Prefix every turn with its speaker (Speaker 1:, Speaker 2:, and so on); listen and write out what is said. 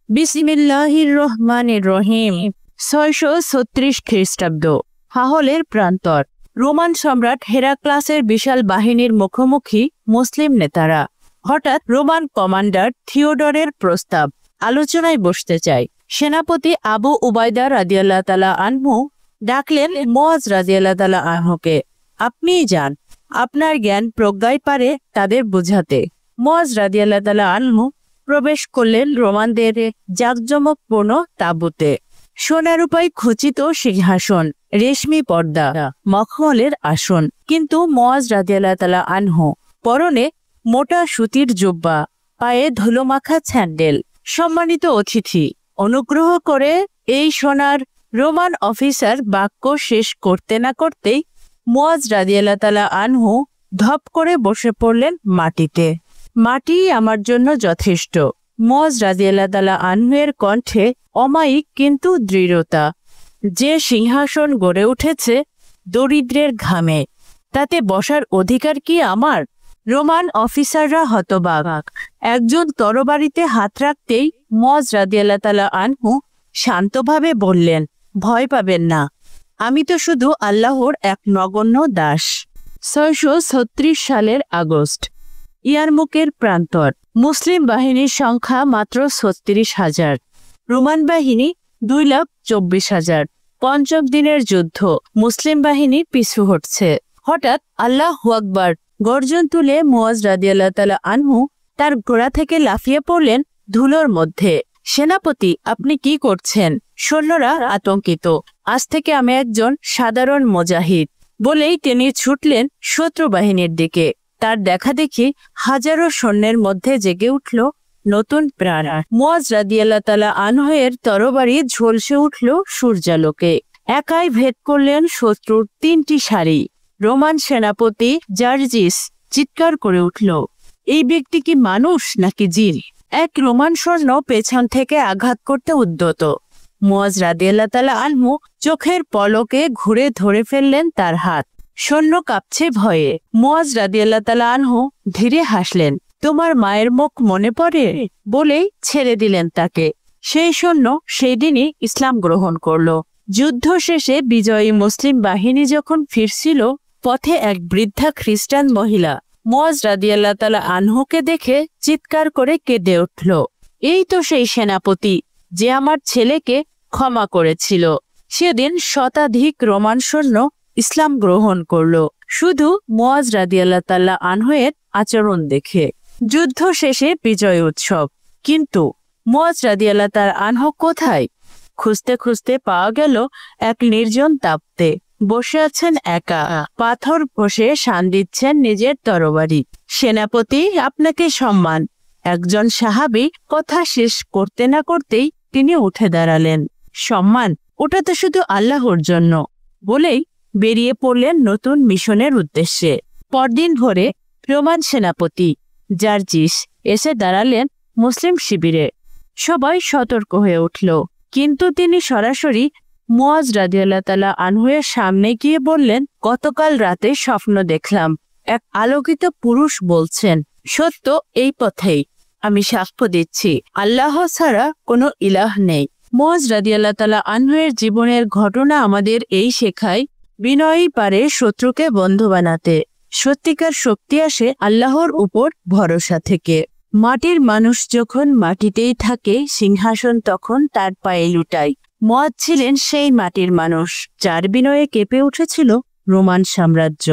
Speaker 1: বিসমিল্লাহির রহমানির রহিম। 636 খ্রিস্টাব্দ। হাহলের প্রান্তর। রোমান সম্রাট হেরাক্লাসের বিশাল বাহিনীর মুখোমুখি মুসলিম নেতারা। হঠাৎ রোমান কমান্ডার থিওডরের প্রস্তাব, আলোচনায় বসতে চাই। সেনাপতি আবু উবাইদা রাদিয়াল্লাহু তাআলা আনহু ডাকলেন মুয়াজ রাদিয়াল্লাহু তাআলা আনহুকে। আপনিই যান, আপনার জ্ঞান প্রজ্ঞায় পারে তাদের বোঝাতে। মুয়াজ রাদিয়াল্লাহু তাআলা আনহু প্রবেশ করলেন রোমানদের জাঁকজমকপূর্ণ তাঁবুতে। সোনারূপায় খচিত সিংহাসন, রেশমি পর্দা, মখমলের আসন। কিন্তু মুয়াজ রাদিয়াল্লাহু তাআলা আনহু পরনে মোটা সুতির জুব্বা, পায়ে ধুলোমাখা স্যান্ডেল। সম্মানিত অতিথি, অনুগ্রহ করে এই সোনার। রোমান অফিসার বাক্য শেষ করতে না করতেই মুয়াজ রাদিয়াল্লাহু তাআলা আনহু ধপ করে বসে পড়লেন মাটিতে। মাটি আমার জন্য যথেষ্ট। মুয়াজ রাদিয়াল্লাহু তাআলা আনহুর কণ্ঠে অমায়িক কিন্তু দৃঢ়তা। যে সিংহাসন গড়ে উঠেছে দরিদ্রের ঘামে, তাতে বসার অধিকার কি আমার? রোমান অফিসাররা হতবাক। একজন তরবারিতে হাত রাখতেই মুয়াজ রাদিয়াল্লাহু তাআলা আনহু শান্তভাবে বললেন, ভয় পাবেন না, আমি তো শুধু আল্লাহর এক নগণ্য দাস। 636 সালের আগস্ট। ইয়ারমুকের প্রান্তর। মুসলিম বাহিনীর সংখ্যা মাত্র 36,000, রোমান বাহিনী 2,24,000। পঞ্চম দিনের যুদ্ধ। মুসলিম বাহিনী পিছু হটছে। হঠাৎ আল্লাহু আকবার গর্জন তুলে মুয়াজ রাদিয়াল্লাহু তাআলা আনহু তার ঘোড়া থেকে লাফিয়ে পড়লেন ধুলোর মধ্যে। সেনাপতি, আপনি কি করছেন? সৈন্যরা আতঙ্কিত। আজ থেকে আমি একজন সাধারণ মুজাহিদ বলেই তিনি ছুটলেন শত্রু বাহিনীর দিকে। তার দেখা দেখি হাজারো সৈন্যের মধ্যে জেগে উঠল নতুন প্রাণ। মুয়াজ রাদিয়াল্লাহু তাআলা আনহুর তরবারি ঝলসে উঠল সূর্যালোকে। একাই ভেদ করলেন শত্রুর 3টি সারি। রোমান সেনাপতি জার্জিস চিৎকার করে উঠল, এই ব্যক্তি কি মানুষ নাকি জিন? এক রোমান সৈন্য পেছন থেকে আঘাত করতে উদ্যত। মুয়াজ রাদিয়াল্লাহু তাআলা আনহু চোখের পলকে ঘুরে ধরে ফেললেন তার হাত। সৈন্য কাঁপছে ভয়ে। মুয়াজ রাদিয়াল্লাহু তাআলা আনহু ধীরে হাসলেন, তোমার মায়ের মুখ মনে পড়ে? বলেই ছেড়ে দিলেন তাকে। সেই সৈন্য সেই দিনই ইসলাম গ্রহণ করল। যুদ্ধ শেষে বিজয়ী মুসলিম বাহিনী যখন ফিরছিল, পথে এক বৃদ্ধা খ্রিস্টান মহিলা মুয়াজ রাদিয়াল্লাহু তাআলা আনহুকে দেখে চিৎকার করে কেঁদে উঠল, এই তো সেই সেনাপতি যে আমার ছেলেকে ক্ষমা করেছিল। সেদিন শতাধিক রোমান সৈন্য ইসলাম গ্রহণ করল শুধু মুয়াজ রাদিয়াল্লাহু তাআলা আনহুর আচরণ দেখে। যুদ্ধ শেষে বিজয় উৎসব। কিন্তু মুয়াজ রাদিয়াল্লাহু তাআলা আনহু কোথায়? খুঁজতে খুঁজতে পাওয়া গেল এক নির্জন তাঁবুতে বসে আছেন একা। পাথর ঘষে শান দিচ্ছেন নিজের তরবারি। সেনাপতি, আপনাকে সম্মান। একজন সাহাবী কথা শেষ করতে না করতেই তিনি উঠে দাঁড়ালেন। সম্মান? ওটা তো শুধু আল্লাহর জন্য বলেই বেরিয়ে পড়লেন নতুন মিশনের উদ্দেশ্যে। পরদিন ভোরে রোমান সেনাপতি জার্জিস এসে দাঁড়ালেন মুসলিম শিবিরে। সবাই সতর্ক হয়ে উঠল, কিন্তু তিনি সরাসরি মুয়াজ রাদিয়াল্লাহু তাআলা আনহুর সামনে গিয়ে বললেন, গতকাল রাতে স্বপ্ন দেখলাম এক আলোকিত পুরুষ বলছেন, সত্য এই পথেই। আমি সাক্ষ্য দিচ্ছি আল্লাহ ছাড়া কোনো ইলাহ নেই। মুয়াজ রাদিয়াল্লাহু তাআলা আনহুর জীবনের ঘটনা আমাদের এই শেখায়, বিনয়ই পারে শত্রুকে বন্ধু বানাতে। সত্যিকার শক্তি আসে আল্লাহর উপর ভরসা থেকে। মাটির মানুষ যখন মাটিতেই থাকে, সিংহাসন তখন তার পায়ে লুটায়। মুয়াজ ছিলেন সেই মাটির মানুষ যার বিনয়ে কেঁপে উঠেছিল রোমান সাম্রাজ্য।